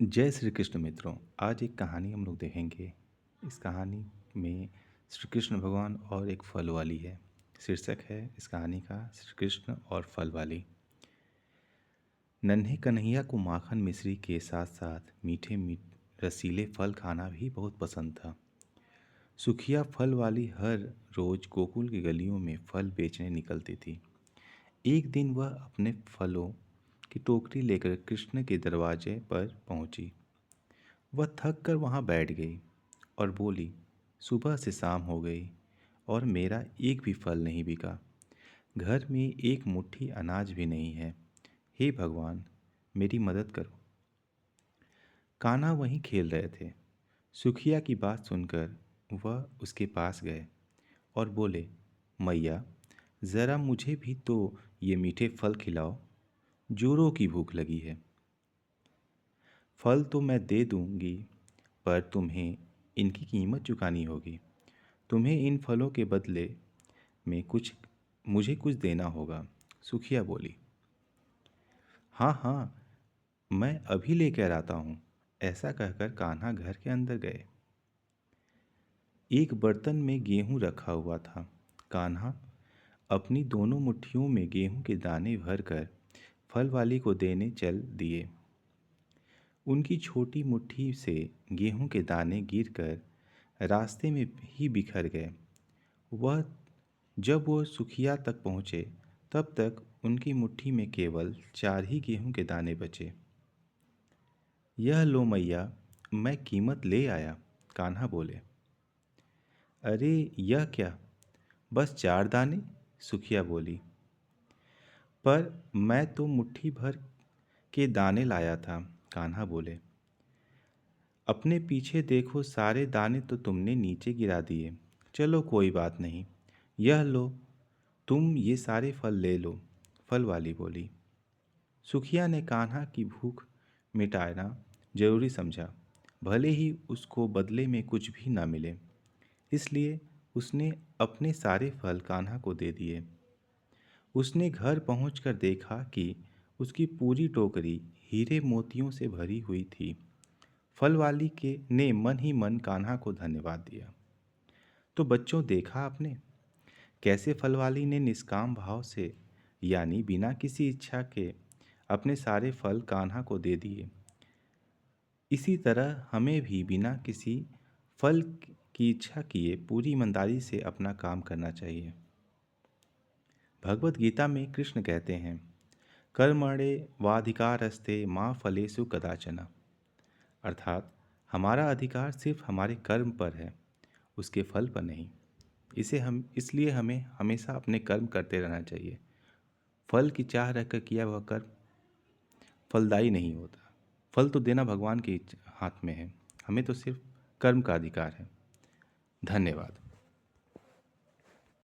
जय श्री कृष्ण मित्रों। आज एक कहानी हम लोग देखेंगे। इस कहानी में श्री कृष्ण भगवान और एक फल वाली है। शीर्षक है इस कहानी का श्री कृष्ण और फल वाली। नन्हे कन्हैया को माखन मिश्री के साथ साथ मीठे रसीले फल खाना भी बहुत पसंद था। सुखिया फल वाली हर रोज गोकुल की गलियों में फल बेचने निकलती थी। एक दिन वह अपने फलों की टोकरी लेकर कृष्ण के दरवाजे पर पहुंची। वह थक कर वहाँ बैठ गई और बोली, सुबह से शाम हो गई और मेरा एक भी फल नहीं बिका। घर में एक मुट्ठी अनाज भी नहीं है। हे भगवान, मेरी मदद करो। कान्हा वहीं खेल रहे थे। सुखिया की बात सुनकर वह उसके पास गए और बोले, मैया, ज़रा मुझे भी तो ये मीठे फल खिलाओ। जोरों की भूख लगी है। फल तो मैं दे दूंगी, पर तुम्हें इनकी कीमत चुकानी होगी। तुम्हें इन फलों के बदले में मुझे कुछ देना होगा। सुखिया बोली, हाँ हाँ, मैं अभी लेकर आता हूँ। ऐसा कहकर कान्हा घर के अंदर गए। एक बर्तन में गेहूं रखा हुआ था। कान्हा अपनी दोनों मुट्ठियों में गेहूं के दाने भरकर फल वाली को देने चल दिए। उनकी छोटी मुट्ठी से गेहूं के दाने गिरकर रास्ते में ही बिखर गए। वह जब वो सुखिया तक पहुँचे, तब तक उनकी मुट्ठी में केवल 4 ही गेहूं के दाने बचे। यह लो मैया, मैं कीमत ले आया। कान्हा बोले। अरे यह क्या, बस 4 दाने? सुखिया बोली। पर मैं तो मुट्ठी भर के दाने लाया था। कान्हा बोले। अपने पीछे देखो, सारे दाने तो तुमने नीचे गिरा दिए। चलो कोई बात नहीं, यह लो, तुम ये सारे फल ले लो। फल वाली बोली। सुखिया ने कान्हा की भूख मिटाना जरूरी समझा, भले ही उसको बदले में कुछ भी ना मिले। इसलिए उसने अपने सारे फल कान्हा को दे दिए। उसने घर पहुंचकर देखा कि उसकी पूरी टोकरी हीरे मोतियों से भरी हुई थी। फल वाली के ने मन ही मन कान्हा को धन्यवाद दिया। तो बच्चों, देखा आपने कैसे फल वाली ने निष्काम भाव से, यानी बिना किसी इच्छा के, अपने सारे फल कान्हा को दे दिए। इसी तरह हमें भी बिना किसी फल की इच्छा किए पूरी ईमानदारी से अपना काम करना चाहिए। भगवत गीता में कृष्ण कहते हैं, कर्मणे वाधिकारस्ते माँ फलेषु कदाचन। अर्थात हमारा अधिकार सिर्फ हमारे कर्म पर है, उसके फल पर नहीं। इसलिए हमें हमेशा अपने कर्म करते रहना चाहिए। फल की चाह रखकर किया हुआ कर्म फलदायी नहीं होता। फल तो देना भगवान के हाथ में है, हमें तो सिर्फ कर्म का अधिकार है। धन्यवाद।